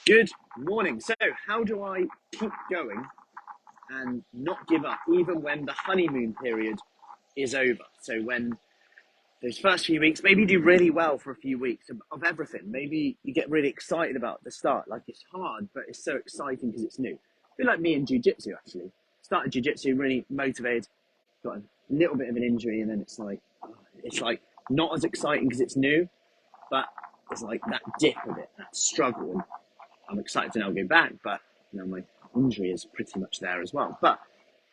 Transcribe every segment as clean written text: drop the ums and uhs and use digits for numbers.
Good morning. So, how do I keep going and not give up, even when the honeymoon period is over? So, when those first few weeks, maybe you do really well for a few weeks of everything. Maybe you get really excited about the start. Like, it's hard, but it's so exciting because it's new. A bit like me in jiu-jitsu, actually. Started jiu-jitsu, really motivated, got a little bit of an injury, and then it's like not as exciting because it's new, but it's like that dip of it, that struggle. And I'm excited to now go back, but my injury is pretty much there as well. But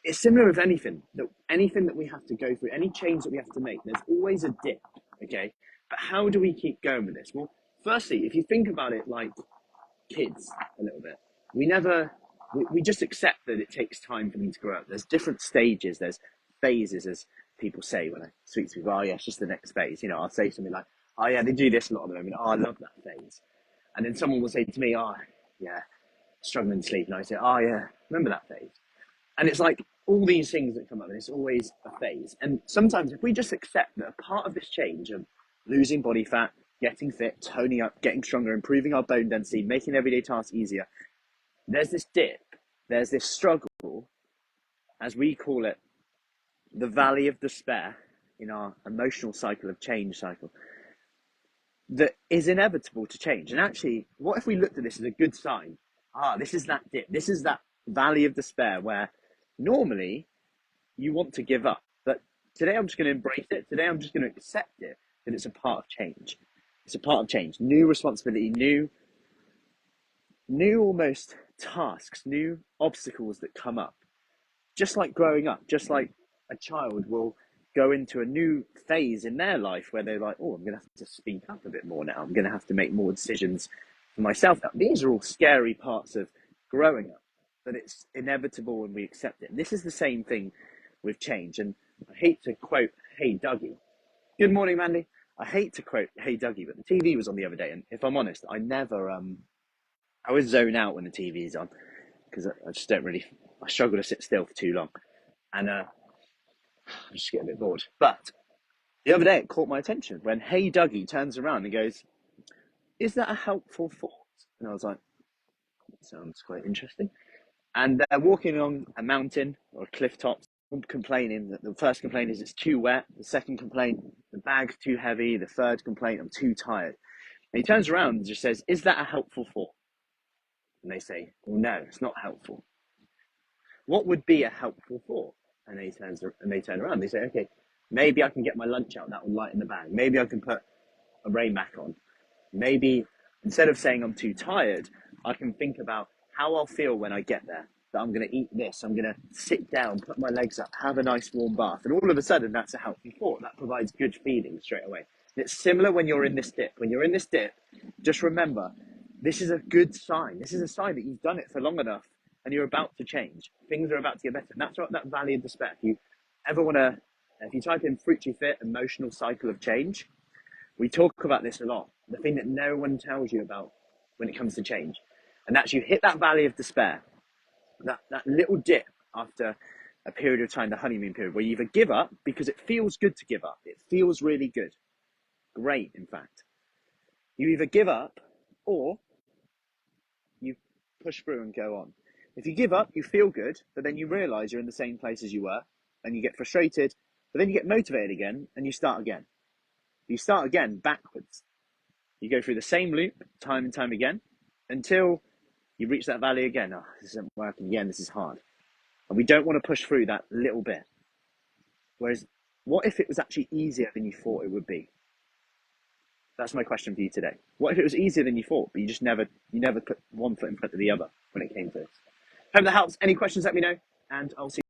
it's similar with anything that we have to go through, any change that we have to make. There's always a dip, okay? But how do we keep going with this? Well, firstly, if you think about it like kids a little bit, we just accept that it takes time for them to grow up. There's different stages, there's phases, as people say when I speak to people. Oh yeah, it's just the next phase. I'll say something like, oh yeah, they do this a lot at the moment. Oh, I love that phase. And then someone will say to me, oh yeah, struggling to sleep. And I say, oh yeah, remember that phase? And it's like all these things that come up, and it's always a phase. And sometimes if we just accept that a part of this change of losing body fat, getting fit, toning up, getting stronger, improving our bone density, making everyday tasks easier, there's this dip, there's this struggle, as we call it, the valley of despair in our emotional cycle of change cycle, that is inevitable to change. And actually, what if we looked at this as a good sign? This is that dip. This is that valley of despair where normally you want to give up. But today I'm just going to embrace it. Today I'm just going to accept it, that it's a part of change. It's a part of change. New responsibility, new almost tasks, new obstacles that come up. Just like growing up, just like a child will go into a new phase in their life where they're like, oh, I'm going to have to speak up a bit more now. I'm going to have to make more decisions for myself now. These are all scary parts of growing up, but it's inevitable when we accept it. And this is the same thing with change. And I hate to quote Hey Dougie. Good morning, Mandy. I hate to quote Hey Dougie, but the TV was on the other day. And if I'm honest, I always zone out when the TV is on because I just I struggle to sit still for too long. And I just get a bit bored. But the other day it caught my attention when Hey Dougie turns around and goes, is that a helpful thought? And I was like, sounds quite interesting. And they're walking along a mountain or a cliff top, complaining. The first complaint is it's too wet. The second complaint, the bag's too heavy. The third complaint, I'm too tired. And he turns around and just says, is that a helpful thought? And they say, well, no, it's not helpful. What would be a helpful thought? And they turn around. They say, okay, maybe I can get my lunch out. That will lighten the bag. Maybe I can put a rain mac on. Maybe instead of saying I'm too tired, I can think about how I'll feel when I get there. That I'm going to eat this. I'm going to sit down, put my legs up, have a nice warm bath. And all of a sudden, that's a helpful thought. That provides good feelings straight away. And it's similar when you're in this dip. When you're in this dip, just remember, this is a good sign. This is a sign that you've done it for long enough and you're about to change. Things are about to get better. And that's what that valley of despair. If you type in Fruci Fit emotional cycle of change, we talk about this a lot. The thing that no one tells you about when it comes to change. And that's you hit that valley of despair, that little dip after a period of time, the honeymoon period, where you either give up because it feels good to give up. It feels really good. Great, in fact. You either give up or you push through and go on. If you give up, you feel good, but then you realize you're in the same place as you were and you get frustrated, but then you get motivated again and you start again. You start again backwards. You go through the same loop time and time again until you reach that valley again. Oh, this isn't working again. This is hard. And we don't want to push through that little bit. Whereas, what if it was actually easier than you thought it would be? That's my question for you today. What if it was easier than you thought, but you never put one foot in front of the other when it came to this? Hope that helps. Any questions, let me know, and I'll see you.